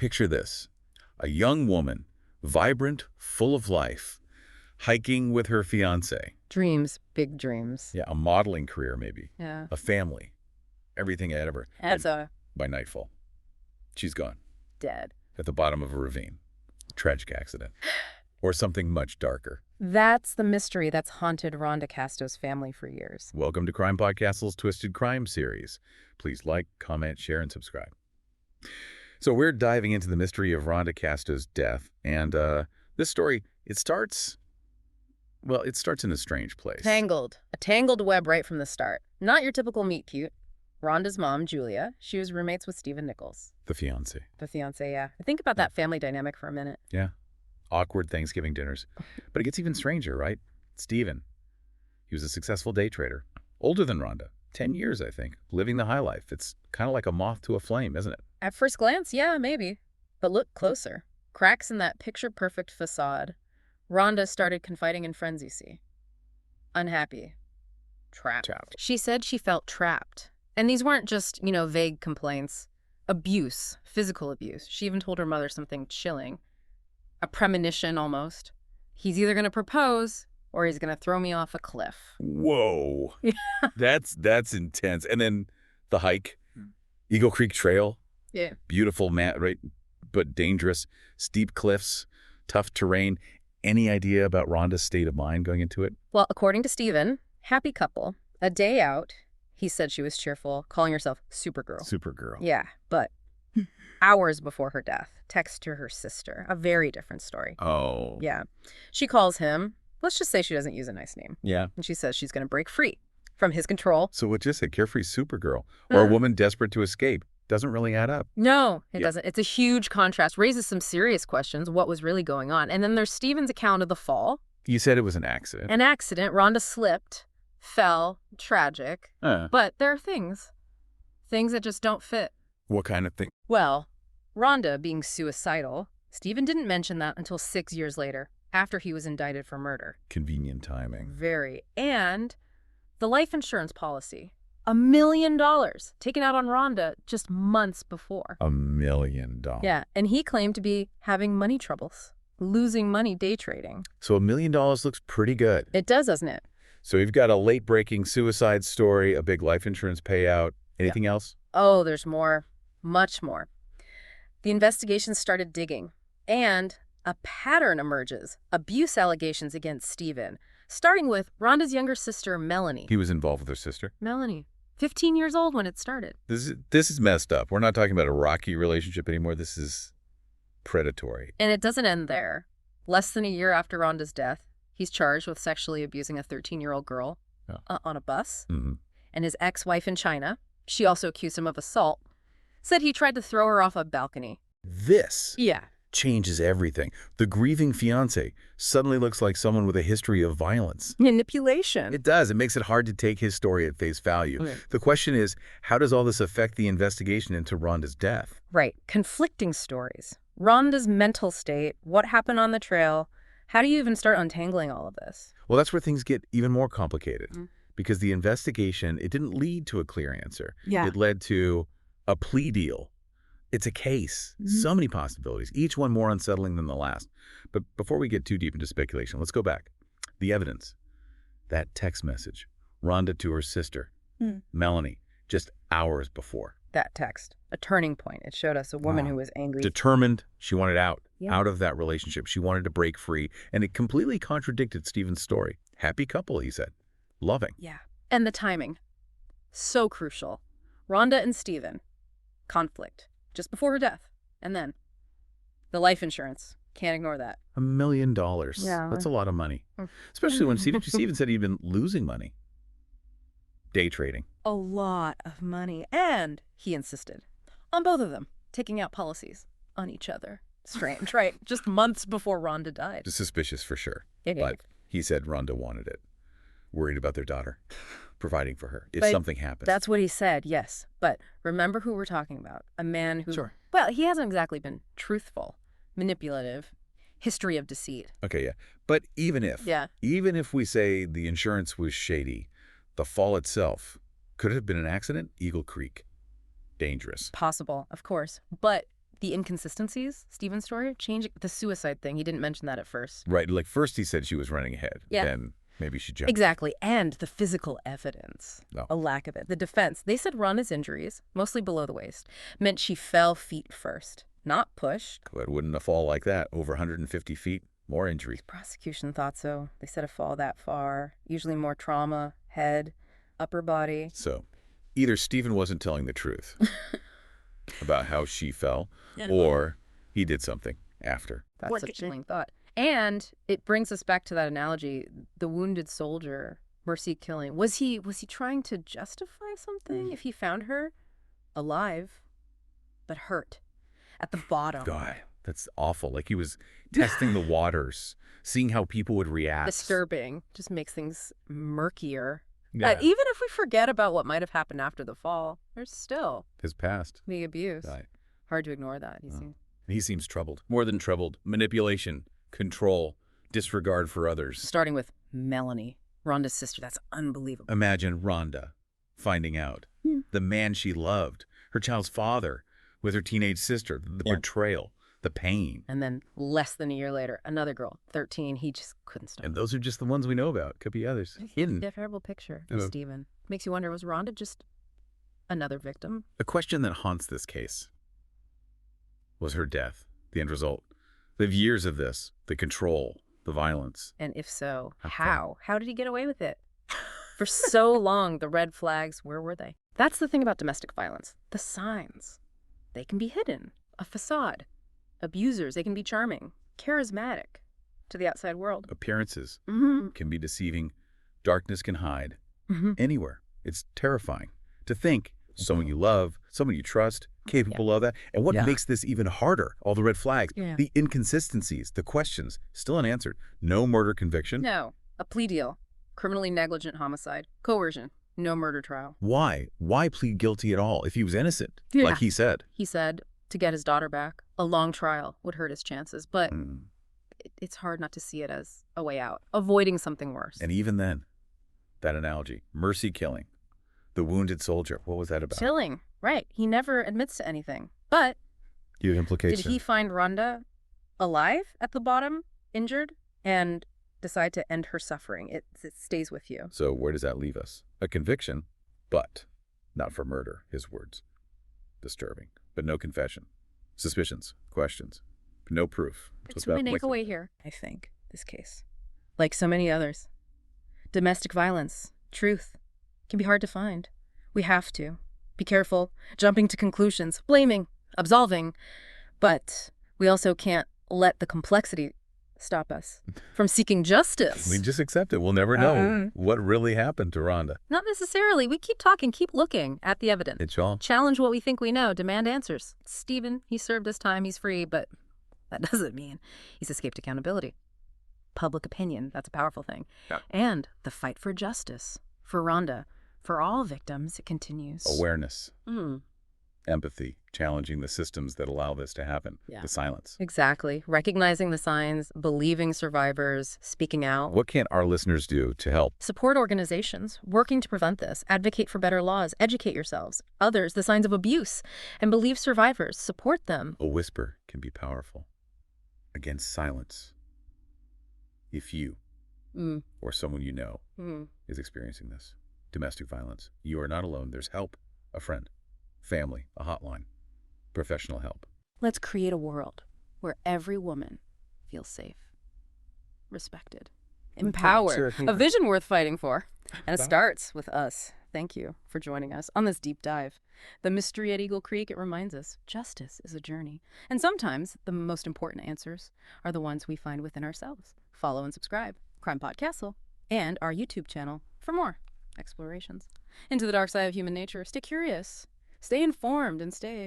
picture this. A young woman, vibrant, full of life, hiking with her fiancé. Dreams, big dreams. Yeah, a modeling career maybe. Yeah. A family. Everything ahead of her. And so By nightfall, she's gone. dead. At the bottom of a ravine. Tragic accident. Or something much darker. That's the mystery that's haunted Rhonda Casto's family for years. Welcome to CrimePod Castle's Twisted Crime series. Please like, comment, share, and subscribe. So we're diving into the mystery of Rhonda Casto's death. And this story, it starts in a strange place. Tangled. A tangled web right from the start. Not your typical meet cute. Rhonda's mom, Julia, she was roommates with Stephen Nichols. The fiancé. The fiancé, yeah. Think about that family dynamic for a minute. Yeah. Awkward Thanksgiving dinners. But it gets even stranger, right? Stephen. He was a successful day trader. Older than Rhonda. 10 years, I think. Living the high life. It's kind of like a moth to a flame, isn't it? At first glance, yeah, maybe. But look closer. Cracks in that picture-perfect facade. Rhonda started confiding in friends, you see. Unhappy. Trapped. She said she felt trapped. And these weren't just, vague complaints. Abuse. Physical abuse. She even told her mother something chilling. A premonition, almost. He's either going to propose or he's going to throw me off a cliff. Whoa. That's intense. And then the hike. Eagle Creek Trail. Yeah. Beautiful, right? But dangerous. Steep cliffs. Tough terrain. Any idea about Rhonda's state of mind going into it? Well, according to Stephen, happy couple. A day out, he said she was cheerful, calling herself Supergirl. Supergirl. Yeah, but hours before her death, text to her sister. A very different story. Oh. Yeah. She calls him, let's just say she doesn't use a nice name. Yeah. And she says she's going to break free from his control. So what just said, carefree Supergirl, or a woman desperate to escape, doesn't really add up. No, it doesn't. It's a huge contrast, raises some serious questions, what was really going on. And then there's Stephen's account of the fall. You said it was an accident. An accident. Rhonda slipped, fell, tragic. But there are things that just don't fit. What kind of thing? Well, Rhonda being suicidal, Stephen didn't mention that until 6 years later, after he was indicted for murder. Convenient timing. Very. And the life insurance policy. $1 million taken out on Rhonda just months before. $1 million. Yeah, and he claimed to be having money troubles, losing money day trading. So $1 million looks pretty good. It does, doesn't it? So you've got a late-breaking suicide story, a big life insurance payout. Anything else? Oh, there's more. Much more. The investigation started digging, and a pattern emerges. Abuse allegations against Stephen, starting with Rhonda's younger sister, Melanie. He was involved with her sister? Melanie. 15 years old when it started. This is messed up. We're not talking about a rocky relationship anymore. This is predatory. And it doesn't end there. Less than a year after Rhonda's death, he's charged with sexually abusing a 13-year-old girl on a bus. Mm-hmm. And his ex-wife in China, she also accused him of assault, said he tried to throw her off a balcony. This changes everything. The grieving fiancé suddenly looks like someone with a history of violence. Manipulation. It does. It makes it hard to take his story at face value. Okay. The question is, how does all this affect the investigation into Rhonda's death? Right. Conflicting stories. Rhonda's mental state, what happened on the trail. How do you even start untangling all of this? Well, that's where things get even more complicated. Because the investigation, it didn't lead to a clear answer. Yeah. It led to a plea deal. It's a case. So many possibilities, each one more unsettling than the last. But before we get too deep into speculation, let's go back. The evidence. That text message. Rhonda to her sister, Melanie, just hours before. That text. A turning point. It showed us a woman who was angry. Determined. She wanted out of that relationship. She wanted to break free. And it completely contradicted Stephen's story. Happy couple, he said. Loving. Yeah. And the timing. So crucial. Rhonda and Stephen. Conflict. Just before her death. And then the life insurance. Can't ignore that. $1 million. Yeah. That's a lot of money. Especially when Stephen said he'd been losing money. Day trading. A lot of money. And he insisted on both of them taking out policies on each other. Strange, right? Just months before Rhonda died. Suspicious for sure. Yeah. But he said Rhonda wanted it. Worried about their daughter. Providing for her if something happens. That's what he said, yes. But remember who we're talking about. A man who, well, he hasn't exactly been truthful, manipulative, history of deceit. Okay, yeah. But even if we say the insurance was shady, the fall itself, could it have been an accident? Eagle Creek. Dangerous. Possible, of course. But The inconsistencies, Stephen's story, changing the suicide thing. He didn't mention that at first. Right. Like first he said she was running ahead. Yeah. Then maybe she jumped. Exactly. And the physical evidence. No. A lack of it. The defense. They said Rhonda's injuries, mostly below the waist, meant she fell feet first, not pushed. It wouldn't have fall like that. Over 150 feet, more injury. Prosecution thought so. They said a fall that far, usually more trauma, head, upper body. So either Stephen wasn't telling the truth about how she fell, or he did something after. That's a chilling thought. And it brings us back to that analogy, the wounded soldier, Mercy killing. Was he trying to justify something if he found her alive, but hurt at the bottom? God, that's awful. Like he was testing the waters, seeing how people would react. Disturbing. Just makes things murkier. Yeah. Even if we forget about what might have happened after the fall, there's still His past. the abuse. Right. Hard to ignore that. He seems troubled. More than troubled. Manipulation, control, disregard for others. Starting with Melanie, Rhonda's sister. That's unbelievable. Imagine Rhonda finding out the man she loved, her child's father, with her teenage sister, the betrayal, the pain. And then less than a year later, another girl, 13, he just couldn't stop. And those are just the ones we know about. Could be others. Hidden. A terrible picture of Stephen. Makes you wonder, was Rhonda just another victim? A question that haunts this case was her death, the end result. The years of this, the control, the violence. And if so, How how? How did he get away with it? For so long, the red flags, where were they? That's the thing about domestic violence. The signs. They can be hidden. A facade. Abusers, they can be charming, charismatic to the outside world. Appearances Mm-hmm. can be deceiving. Darkness can hide Mm-hmm. anywhere. It's terrifying to think someone you love, someone you trust, capable of that. And what makes this even harder, all the red flags, the inconsistencies, the questions, still unanswered. No murder conviction. No. A plea deal. Criminally negligent homicide. Coercion. No murder trial. Why? Why plead guilty at all if he was innocent, Yeah. like he said? He said to get his daughter back, a long trial would hurt his chances, but it's hard not to see it as a way out, avoiding something worse. And even then, that analogy, mercy killing, the wounded soldier, what was that about? Chilling, right. He never admits to anything. But You implication. did he find Rhonda alive at the bottom, injured, and decide to end her suffering? It stays with you. So where does that leave us? A conviction, but not for murder, his words. Disturbing, but no confession. Suspicions, questions, but no proof. It's my takeaway here, I think, this case. Like so many others. Domestic violence, truth, can be hard to find. We have to. Be careful, jumping to conclusions, blaming, absolving. But we also can't let the complexity stop us from seeking justice. We just accept it. We'll never know what really happened to Rhonda. Not necessarily. We keep talking, keep looking at the evidence. It's all. Challenge what we think we know, demand answers. Stephen, he served his time, he's free, but that doesn't mean he's escaped accountability. Public opinion, that's a powerful thing. Yeah. And the fight for justice, for Rhonda, for all victims, it continues. Awareness, empathy, challenging the systems that allow this to happen. Yeah. The silence. Exactly. Recognizing the signs, believing survivors, speaking out. What can our listeners do to help? Support organizations working to prevent this. Advocate for better laws. Educate yourselves. Others, the signs of abuse. And believe survivors. Support them. A whisper can be powerful against silence. If you or someone you know is experiencing this, domestic violence, you are not alone. There's help, a friend, family, a hotline, professional help. Let's create a world where every woman feels safe, respected, empowered, a vision worth fighting for. And it starts with us. Thank you for joining us on this deep dive. The mystery at Eagle Creek, it reminds us justice is a journey. And sometimes the most important answers are the ones we find within ourselves. Follow and subscribe, CrimePod Castle, and our YouTube channel for more explorations into the dark side of human nature. Stay curious, stay informed, and stay